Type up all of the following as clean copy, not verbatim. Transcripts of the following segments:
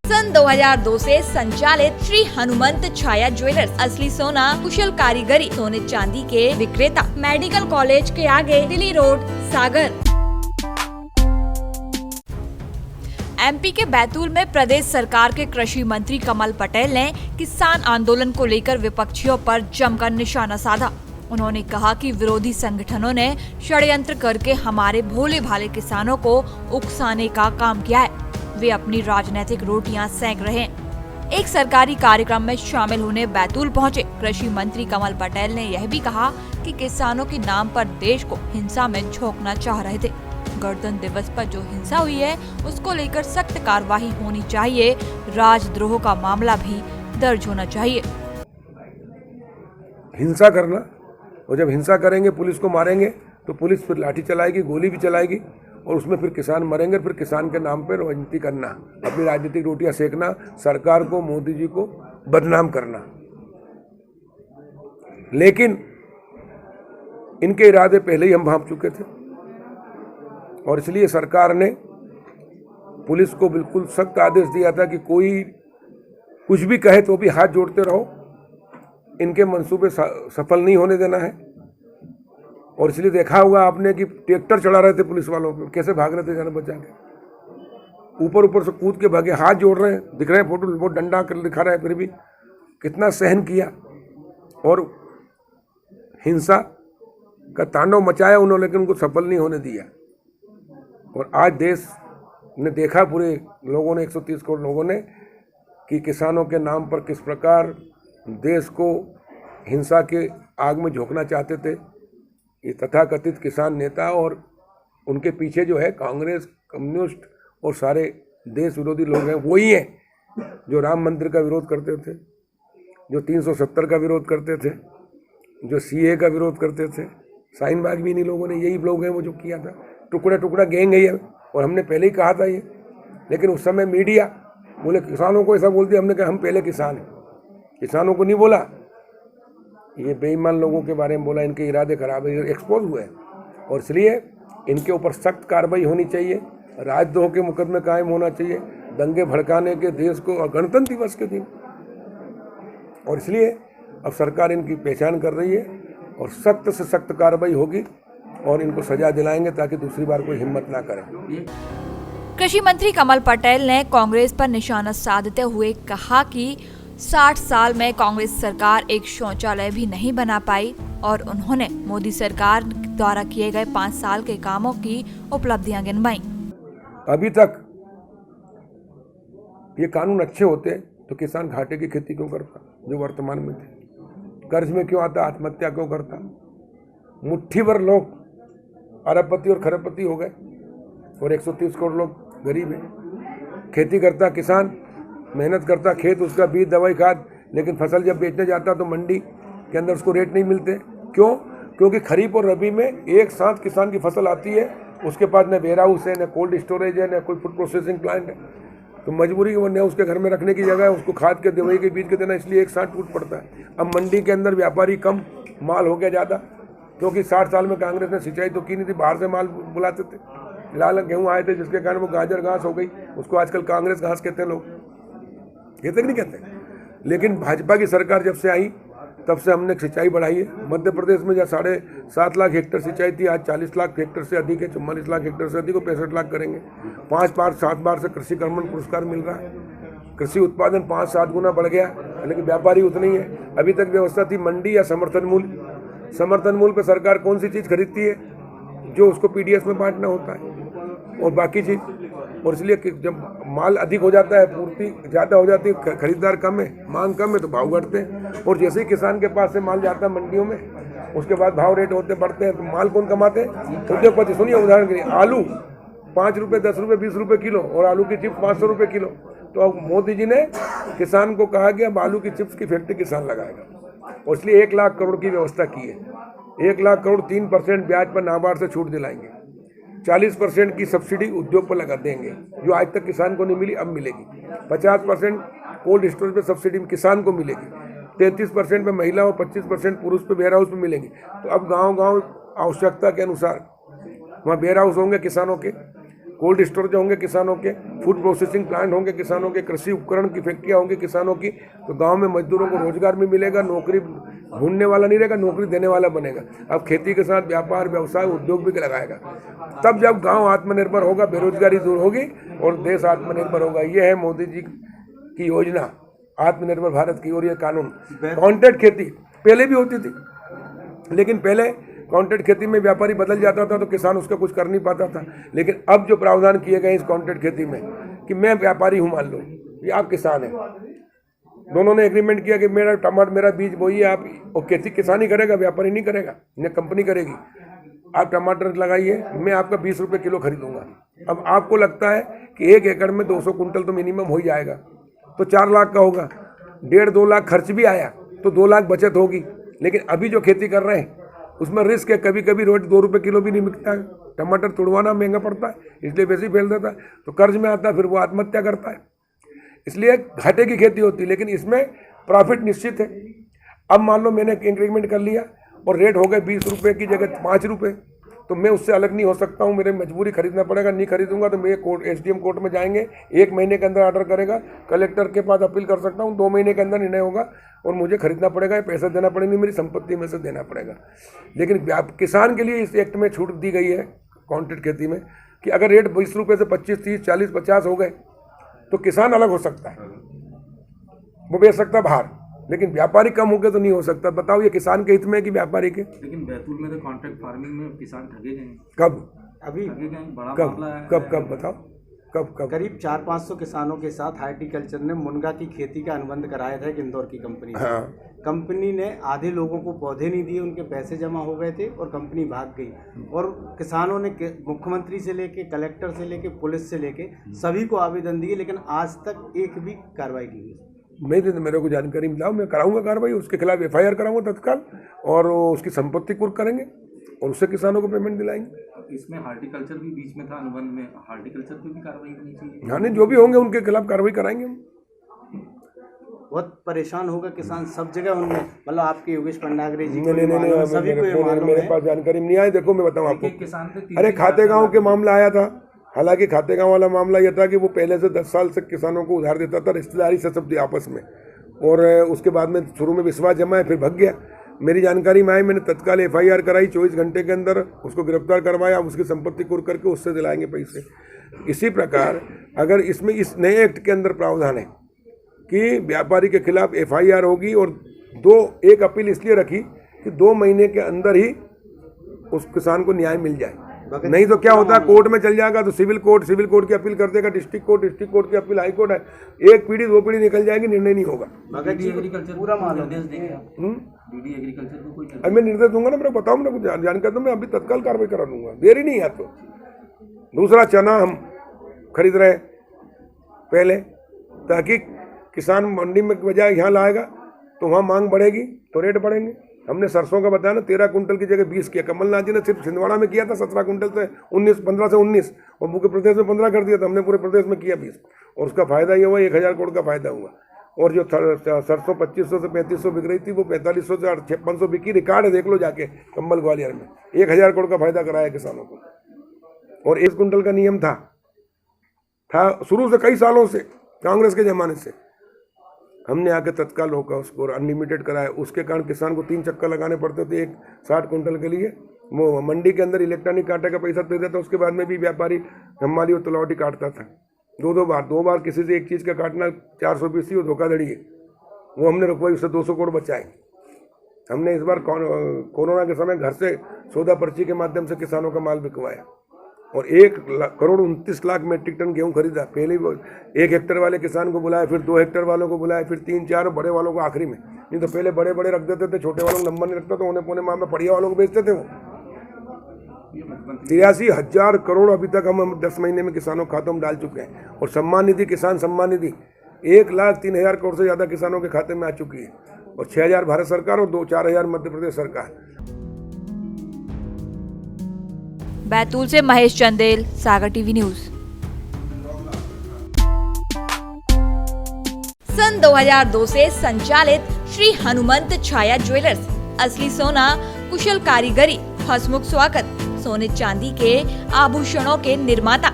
सन 2002 से संचालित श्री हनुमंत छाया ज्वेलर्स असली सोना कुशल कारीगरी सोने चांदी के विक्रेता मेडिकल कॉलेज के आगे दिल्ली रोड सागर। एमपी के बैतूल में प्रदेश सरकार के कृषि मंत्री कमल पटेल ने किसान आंदोलन को लेकर विपक्षियों पर जमकर निशाना साधा। उन्होंने कहा कि विरोधी संगठनों ने षड्यंत्र करके हमारे भोले भाले किसानों को उकसाने का काम किया है। वे अपनी राजनीतिक रोटियां सेंक रहे हैं। एक सरकारी कार्यक्रम में शामिल होने बैतूल पहुंचे कृषि मंत्री कमल पटेल ने यह भी कहा कि किसानों के नाम पर देश को हिंसा में झोंकना चाह रहे थे। गणतंत्र दिवस पर जो हिंसा हुई है उसको लेकर सख्त कार्रवाई होनी चाहिए। राजद्रोह का मामला भी दर्ज होना चाहिए। हिंसा करना, और जब हिंसा करेंगे पुलिस को मारेंगे तो पुलिस फिर लाठी चलाएगी, गोली भी चलाएगी और उसमें फिर किसान मरेंगे। फिर किसान के नाम पर राजनीति करना, अपनी राजनीतिक रोटियां सेकना, सरकार को, मोदी जी को बदनाम करना। लेकिन इनके इरादे पहले ही हम भांप चुके थे और इसलिए सरकार ने पुलिस को बिल्कुल सख्त आदेश दिया था कि कोई कुछ भी कहे तो भी हाथ जोड़ते रहो, इनके मंसूबे सफल नहीं होने देना है। और इसलिए देखा होगा आपने कि ट्रैक्टर चढ़ा रहे थे पुलिस वालों पे, कैसे भाग रहे थे जान बचा के, ऊपर से कूद के भागे, हाथ जोड़ रहे हैं, दिख रहे हैं फोटो, वो डंडा कर दिखा रहे हैं, फिर भी कितना सहन किया और हिंसा का तांडव मचाया उन्होंने, लेकिन उनको सफल नहीं होने दिया। और आज देश ने देखा, पूरे लोगों ने, 130 करोड़ लोगों ने, कि किसानों के नाम पर किस प्रकार देश को हिंसा के आग में झोंकना चाहते थे ये तथाकथित किसान नेता। और उनके पीछे जो है कांग्रेस, कम्युनिस्ट और सारे देश विरोधी लोग हैं। वही हैं जो राम मंदिर का विरोध करते थे, जो 370 का विरोध करते थे, जो सीए का विरोध करते थे। शाहीन बाग भी इन्हीं लोगों ने, यही लोग हैं वो जो किया था। टुकड़ा टुकड़ा गैंग है ये, और हमने पहले ही कहा था ये, लेकिन उस समय मीडिया बोले किसानों को ऐसा बोलती, हमने कहा हम पहले किसान हैं, किसानों को नहीं बोला। ये बेईमान लोगों के बारे में बोला, इनके इरादे खराब है, एक्सपोज हुए हैं। और इसलिए इनके ऊपर सख्त कार्रवाई होनी चाहिए, राजद्रोह के मुकदमे कायम होना चाहिए, दंगे भड़काने के देश को, और गणतंत्र दिवस के दिन। और इसलिए अब सरकार इनकी पहचान कर रही है और सख्त से सख्त कार्रवाई होगी और इनको सजा दिलाएंगे ताकि दूसरी बार कोई हिम्मत ना करे। कृषि मंत्री कमल पटेल ने कांग्रेस पर निशाना साधते हुए कहा कि 60 साल में कांग्रेस सरकार एक शौचालय भी नहीं बना पाई और उन्होंने मोदी सरकार द्वारा किए गए 5 साल के कामों की उपलब्धियां गिनवाई। अभी तक ये कानून अच्छे होते तो किसान घाटे की खेती क्यों करता, जो वर्तमान में थे? कर्ज में क्यों आता, आत्महत्या क्यों करता? मुट्ठी भर लोग अरबपति और खरबपति हो गए और 130 करोड़ लोग गरीब हैं। खेती करता किसान, मेहनत करता, खेत, उसका बीज, दवाई, खाद, लेकिन फसल जब बेचने जाता तो मंडी के अंदर उसको रेट नहीं मिलते। क्यों? क्योंकि खरीफ और रबी में एक साथ किसान की फसल आती है, उसके पास न वेयर हाउस है, न कोल्ड स्टोरेज है, न कोई फूड प्रोसेसिंग प्लांट है, तो मजबूरी की वो न उसके घर में रखने की जगह है, उसको खाद के, दवाई के, बीज के देना, इसलिए एक साथ टूट पड़ता है। अब मंडी के अंदर व्यापारी कम, माल हो गया ज़्यादा, क्योंकि 60 साल में कांग्रेस ने सिंचाई तो की नहीं थी, बाहर से माल बुलाते थे। लाल गेहूँ आए थे जिसके कारण वो गाजर घास हो गई, उसको आजकल कांग्रेस घास कहते हैं लोग, कहते नहीं कहते। लेकिन भाजपा की सरकार जब से आई तब से हमने सिंचाई बढ़ाई है। मध्य प्रदेश में जहाँ 7.5 लाख हेक्टेयर सिंचाई थी, आज 40 लाख हेक्टेयर से अधिक है, 44 लाख हेक्टेयर से अधिक, 65 लाख करेंगे। 5 बार 7 बार से कृषि कर्मण पुरस्कार मिल रहा है। कृषि उत्पादन 5-7 गुना बढ़ गया, लेकिन व्यापारी उतनी है। अभी तक व्यवस्था थी मंडी या समर्थन मूल्य। समर्थन मूल्य पर सरकार कौन सी चीज़ खरीदती है? जो उसको पीडीएस में बांटना होता है और बाकी चीज़। और इसलिए जब माल अधिक हो जाता है, पूर्ति ज़्यादा हो जाती है, खरीदार कम है, मांग कम है, तो भाव घटते हैं। और जैसे ही किसान के पास से माल जाता है मंडियों में, उसके बाद भाव रेट होते बढ़ते हैं, तो माल कौन कमाते हैं? उद्योगपति। सुनिए उदाहरण के लिए, आलू 5 रुपये, 10 रुपये, 20 रुपये किलो, और आलू की चिप्स 500 रुपये किलो। तो अब मोदी जी ने किसान को कहा कि अब आलू की चिप्स की फैक्ट्री किसान लगाएगा, और इसलिए 1 लाख करोड़ की व्यवस्था की है। 1 लाख करोड़ 3% ब्याज पर नाबार्ड से छूट दिलाएंगे। 40% की सब्सिडी उद्योग पर लगा देंगे, जो आज तक किसान को नहीं मिली, अब मिलेगी। 50% कोल्ड स्टोरेज पे सब्सिडी किसान को मिलेगी। 33% पे महिला और 25% पुरुष पे वेयर हाउस पे मिलेंगी। तो अब गांव-गांव आवश्यकता के अनुसार वहाँ वेयर हाउस होंगे किसानों के, कोल्ड स्टोरेज होंगे किसानों के, फूड प्रोसेसिंग प्लांट होंगे किसानों के, कृषि उपकरण की फैक्ट्रियाँ होंगी किसानों की, तो गांव में मजदूरों को रोजगार भी मिलेगा, नौकरी ढूंढने वाला नहीं रहेगा, नौकरी देने वाला बनेगा। अब खेती के साथ व्यापार, व्यवसाय, उद्योग भी लगाएगा। तब जब गांव आत्मनिर्भर होगा, बेरोजगारी दूर होगी और देश आत्मनिर्भर होगा। ये है मोदी जी की योजना, आत्मनिर्भर भारत की। और ये कानून, कॉन्ट्रैक्ट खेती पहले भी होती थी, लेकिन पहले कॉन्ट्रैक्ट खेती में व्यापारी बदल जाता था तो किसान उसका कुछ कर नहीं पाता था। लेकिन अब जो प्रावधान किए गए इस कॉन्ट्रैक्ट खेती में कि मैं व्यापारी हूँ, मान लो ये आप किसान हैं, दोनों ने एग्रीमेंट किया कि मेरा टमाटर, मेरा बीज बोइए आप, और खेती किसान ही करेगा, व्यापारी नहीं करेगा, न कंपनी करेगी। आप टमाटर लगाइए, मैं आपका 20 रुपये किलो खरीदूंगा। अब आपको लगता है कि 1 एकड़ में 200 कुंटल तो मिनिमम हो ही जाएगा, तो 4 लाख का होगा, 1.5-2 लाख खर्च भी आया तो 2 लाख बचत होगी। लेकिन अभी जो खेती कर रहे हैं उसमें रिस्क है, कभी कभी रोज 2 रुपये किलो भी नहीं बिकता है, टमाटर तुड़वाना महंगा पड़ता है, इसलिए वैसे ही फैल देता है, तो कर्ज में आता है, फिर वो आत्महत्या करता है। इसलिए घाटे की खेती होती है, लेकिन इसमें प्रॉफिट निश्चित है। अब मान लो मैंने एग्रीमेंट कर लिया और रेट हो गए 20 रुपये की जगह 5 रुपये, तो मैं उससे अलग नहीं हो सकता हूँ, मेरे मजबूरी खरीदना पड़ेगा। नहीं खरीदूंगा तो मैं कोर्ट, SDM कोर्ट में जाएंगे, 1 महीने के अंदर ऑर्डर करेगा, कलेक्टर के पास अपील कर सकता हूँ, 2 महीने के अंदर निर्णय होगा और मुझे खरीदना पड़ेगा, पैसा देना पड़ेगा, मेरी संपत्ति में से देना पड़ेगा। लेकिन किसान के लिए इस एक्ट में छूट दी गई है कॉन्ट्रैक्ट खेती में कि अगर रेट 20 रुपये से 25, 30, 40, 50 हो गए तो किसान अलग हो सकता है, वो बेच सकता है बाहर, लेकिन व्यापारी कम हो गए तो नहीं हो सकता। बताओ ये किसान के हित में कि व्यापारी के? लेकिन बैतूल में तो कॉन्ट्रैक्ट फार्मिंग में किसान ठगे गए। कब? अभी ठगे गए, बड़ा मामला है। कब बताओ, कब? करीब 400-500 किसानों के साथ हार्टिकल्चर ने मुनगा की खेती का अनुबंध कराया था एक इंदौर की कंपनी से। हाँ। कंपनी ने आधे लोगों को पौधे नहीं दिए, उनके पैसे जमा हो गए थे और कंपनी भाग गई। और किसानों ने मुख्यमंत्री से लेके, कलेक्टर से लेके, पुलिस से लेके सभी को आवेदन दिए, लेकिन आज तक एक भी कार्रवाई नहीं हुई। नहीं तो मेरे को जानकारी मिलाओ, मैं कराऊंगा कार्रवाई, उसके खिलाफ FIR कराऊंगा तत्काल, और उसकी संपत्ति कुर्क करेंगे और उससे किसानों को पेमेंट दिलाएंगे। इसमें हार्टिकल्चर भी बीच में था, अनुबंध में हार्टिकल्चर पे भी कार्रवाई होनी चाहिए। हाँ, नहीं जो भी होंगे उनके खिलाफ कार्रवाई कराएंगे हम। बहुत परेशान होगा किसान सब जगह, उनमें मतलब आपके योगेश पंडाग्रे जी नहीं, मेरे पास जानकारी नहीं आई। देखो मैं बताऊँ आपको, अरे खातेगांव के मामला आया था, हालांकि खातेगांव वाला मामला यह था कि वो पहले से 10 साल से किसानों को उधार देता था, रिश्तेदारी से सब आपस में, और उसके बाद में शुरू में विश्वास जमाया, फिर भग गया। मेरी जानकारी में आई, मैंने तत्काल FIR कराई, 24 घंटे के अंदर उसको गिरफ्तार करवाया, उसकी संपत्ति कुर्क करके उससे दिलाएंगे पैसे। इसी प्रकार अगर इसमें इस नए एक्ट के अंदर प्रावधान है कि व्यापारी के खिलाफ FIR होगी, और एक अपील इसलिए रखी कि 2 महीने के अंदर ही उस किसान को न्याय मिल जाए। नहीं तो क्या होता है, कोर्ट में चल जाएगा तो सिविल कोर्ट की अपील कर देगा, डिस्ट्रिक्ट कोर्ट की अपील हाई कोर्ट है, 1 पीढ़ी 2 पीढ़ी निकल जाएगी, निर्णय नहीं होगा। पूरा मालूम अब मैं निर्देश दूंगा ना, मेरे को बताओ, मेरे को जानकारी दो, मैं अभी तत्काल कार्रवाई करा दूंगा, देरी नहीं है। तो दूसरा, चना हम खरीद रहे पहले, ताकि किसान मंडी में बजाय यहाँ लाएगा तो वहाँ मांग बढ़ेगी तो रेट बढ़ेंगे। हमने सरसों का बताया ना, 13 कुंटल की जगह 20 किया। कमलनाथ जी ने सिर्फ छिंदवाड़ा में किया था 17 कुंटल से 15 से 19, और पूरे प्रदेश में 15 कर दिया था, हमने पूरे प्रदेश में किया 20, और उसका फायदा ये हुआ 1000 करोड़ का फायदा हुआ। और जो सरसों 2500 से 3500 बिक रही थी, वो 4500 से 5600 बिकी, रिकॉर्ड है, देख लो जाके कंबल ग्वालियर में, 1000 करोड़ का फायदा कराया किसानों को। और 1 कुंटल का नियम था शुरू से, कई सालों से, कांग्रेस के ज़माने से। हमने आके तत्काल होकर उसको अनलिमिटेड कराया। उसके कारण किसान को 3 चक्कर लगाने पड़ते थे, एक 60 कुंटल के लिए। वो मंडी के अंदर इलेक्ट्रॉनिक कांटे का पैसा दे देता, उसके बाद में भी व्यापारी हमारी और तलावटी काटता था 2 बार किसी से एक चीज़ का काटना 420 थी, वो धोखाधड़ी है, वो हमने रुकवाई, उससे 200 करोड़ बचाए। हमने इस बार कोरोना के समय घर से सौदा पर्ची के माध्यम से किसानों का माल बिकवाया, और 1,29,00,000 मीट्रिक टन गेहूं खरीदा। पहले 1 हेक्टेयर वाले किसान को बुलाया, फिर 2 हेक्टेयर वालों को बुलाया, फिर 3-4 बड़े वालों को आखिरी में। नहीं तो पहले बड़े रख देते थे, छोटे वालों को नंबर नहीं रखता, तो उन्हें पौने माह में बढ़िया वालों को बेचते थे। वो 83,000 करोड़ अभी तक हम 10 महीने में किसानों के खातों में डाल चुके हैं। और सम्मान निधि, किसान सम्मान निधि 1,03,000 करोड़ से ज़्यादा किसानों के खाते में आ चुकी है, और 6,000 भारत सरकार और 4,000 मध्य प्रदेश सरकार। बैतूल से महेश चंदेल, सागर टीवी न्यूज। सन 2002 से संचालित श्री हनुमंत छाया ज्वेलर्स, असली सोना, कुशल कारीगरी, हंसमुख स्वागत, सोने चांदी के आभूषणों के निर्माता,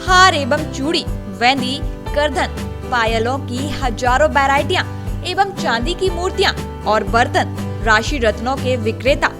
हार एवं चूड़ी, वेंदी, करधन, पायलों की हजारों वैरायटियां एवं चांदी की मूर्तियां और बर्तन, राशि रत्नों के विक्रेता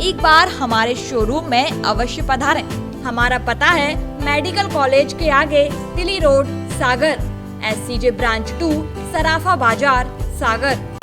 एक बार हमारे शोरूम में अवश्य पधारें। हमारा पता है मेडिकल कॉलेज के आगे, तिली रोड, सागर, SCJ ब्रांच 2, सराफा बाजार, सागर।